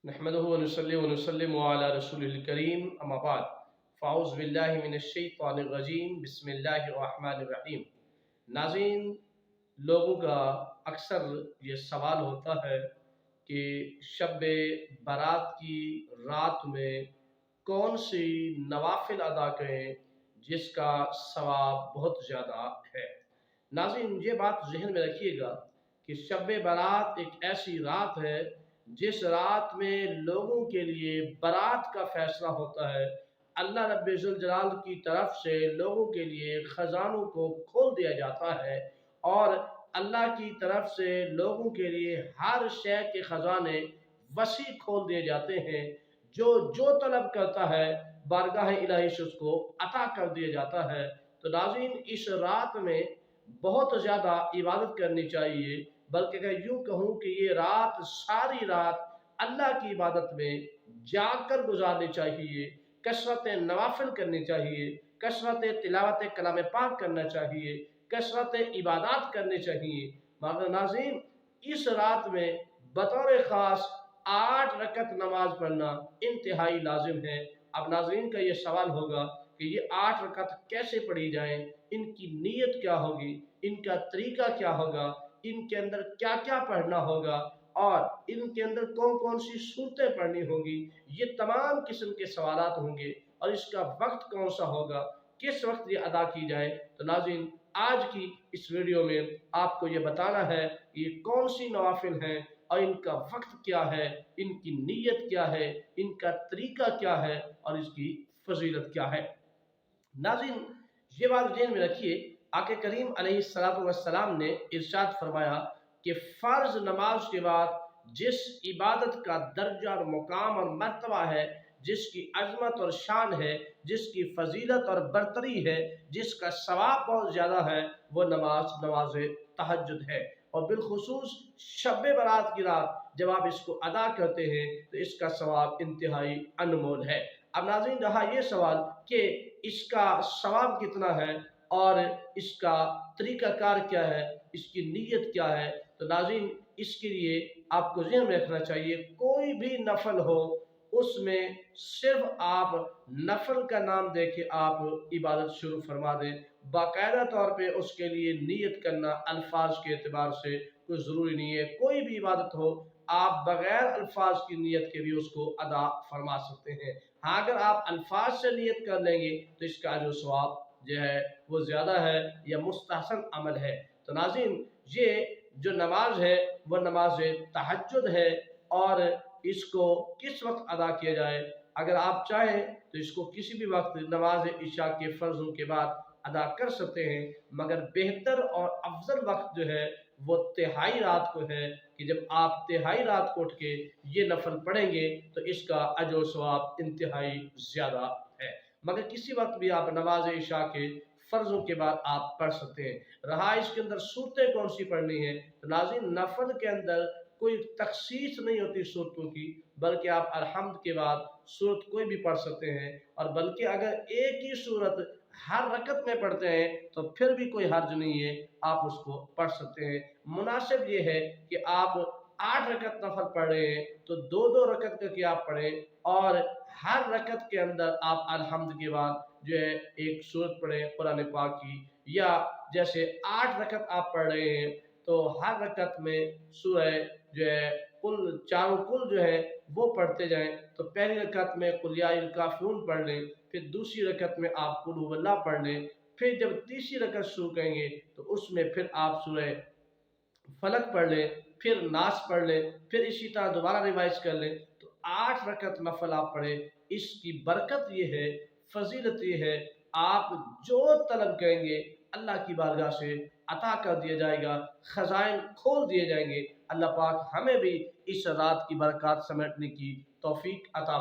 नहमदुहु व नुसल्ली व नुसल्लिमु अला रसूलिल करीम अम्मा बाद फ़ाऊज़ु बिल्लाहि मिनश शैतानिर रजीम बिस्मिल्लाहिर रहमानिर रहीम। नाज़रीन, लोगों का अक्सर ये सवाल होता है कि शब बारात की रात में कौन सी नवाफिल अदा करें जिसका सवाब बहुत ज़्यादा है। नाज़रीन, ये बात ज़हन में रखिएगा कि शब बारात एक ऐसी रात है जिस रात में लोगों के लिए बारात का फैसला होता है। अल्लाह रब्बुल इज़्ज़त जलाल की तरफ से लोगों के लिए खजानों को खोल दिया जाता है और अल्लाह की तरफ से लोगों के लिए हर शय के खजाने वसी खोल दिए जाते हैं। जो जो तलब करता है बारगाह इलाही से उसको अता कर दिया जाता है। तो नाज़रीन, इस रात में बहुत ज़्यादा इबादत करनी चाहिए, बल्कि अगर यूँ कहूँ कि ये रात सारी रात अल्लाह की इबादत में जाकर गुजारनी चाहिए। कसरत नवाफिल करनी चाहिए, कसरत तिलावत कलाम पाक करना चाहिए, कसरत इबादत करनी चाहिए। मगर नाज़रीन, इस रात में बतौर ख़ास 8 रकत नमाज पढ़ना इंतहाई लाजिम है। अब नाज़रीन का ये सवाल होगा कि ये 8 रकत कैसे पढ़ी जाएँ, इनकी नीयत क्या होगी, इनका तरीका क्या होगा, इनके अंदर क्या क्या पढ़ना होगा और इनके अंदर कौन कौन सी सूरतें पढ़नी होंगी, ये तमाम किस्म के सवालात होंगे। और इसका वक्त कौन सा होगा, किस वक्त ये अदा की जाए। तो नाज़रीन, आज की इस वीडियो में आपको ये बताना है कि ये कौन सी नवाफिल हैं और इनका वक्त क्या है, इनकी नीयत क्या है, इनका तरीका क्या है और इसकी फजीलत क्या है। नाज़रीन, ये बात ज़हन में रखिए, आक़ा करीम अलैहिस्सलातु वस्सलाम ने इरशाद फरमाया कि फ़र्ज़ नमाज के बाद जिस इबादत का दर्जा और मुकाम और मर्तबा है, जिसकी अज़मत और शान है, जिसकी फजीलत और बरतरी है, जिसका सवाब बहुत ज़्यादा है, वो नमाज तहज्जुद है। और बिलखुसूस शब बारात की रात जब आप इसको अदा करते हैं तो इसका सवाब इंतहाई अनमोल है। अब नाज़रीन, रहा ये सवाल कि इसका सवाब कितना है और इसका तरीक़ाकार क्या है, इसकी नीयत क्या है। तो नाज़रीन, इसके लिए आपको ज़हन में रखना चाहिए, कोई भी नफल हो उसमें सिर्फ आप नफल का नाम दे के आप इबादत शुरू फरमा दें। बाकायदा तौर पे उसके लिए नीयत करना अल्फाज के एतबार से कोई ज़रूरी नहीं है। कोई भी इबादत हो, आप बग़ैर अल्फाज की नीयत के भी उसको अदा फरमा सकते हैं। हाँ, अगर आप अल्फाज से नीयत कर लेंगे तो इसका जो सवाब जो है वो ज़्यादा है या मुस्तहसन अमल है। तो नाज़रीन, ये जो नमाज है वह नमाज तहज्जुद है और इसको किस वक्त अदा किया जाए। अगर आप चाहें तो इसको किसी भी वक्त नमाज इशा के फ़र्ज़ों के बाद अदा कर सकते हैं, मगर बेहतर और अफजल वक्त जो है वो तिहाई रात को है कि जब आप तिहाई रात को उठ के ये नफल पढ़ेंगे तो इसका अजर सवाब इंतहाई ज़्यादा है। मगर किसी वक्त भी आप नमाज इशा के फ़र्ज़ों के बाद आप पढ़ सकते हैं। रहा इसके अंदर सूरतें कौन सी पढ़नी है, तो नाज़रीन, नफल के अंदर कोई तखसीस नहीं होती सूरतों की, बल्कि आप अलहम्द के बाद सूरत कोई भी पढ़ सकते हैं। और बल्कि अगर एक ही सूरत हर रकत में पढ़ते हैं तो फिर भी कोई हर्ज नहीं है, आप उसको पढ़ सकते हैं। मुनासिब ये है कि आप 8 रकत नफल पढ़ रहे हैं तो 2-2 रकत करके आप पढ़ें और हर रकत के अंदर आप अलहम्द के बाद जो है एक सूरत पढ़ें कुरान पाक की, या जैसे 8 रकत आप पढ़ रहे हैं तो हर रकत में सूरह जो है कुल चारों कुल जो है वो पढ़ते जाएं। तो पहली रकत में कुल या अय्युहल काफ़िरून पढ़ लें, फिर दूसरी रकत में आप कुल हुवल्लाह पढ़ लें, फिर जब तीसरी रकत शुरू करेंगे तो उसमें फिर आप सूरह फलक पढ़ लें, फिर नास पढ़ लें, फिर इसी तरह दोबारा रिवाइज कर लें। तो 8 रकत नफल आप पढ़ें। इसकी बरकत ये है, फजीलत ये है, आप जो तलब करेंगे अल्लाह की बारगाह से अता कर दिया जाएगा, खजाइन खोल दिए जाएंगे। अल्लाह पाक हमें भी इस रात की बरकत समेटने की तौफीक अता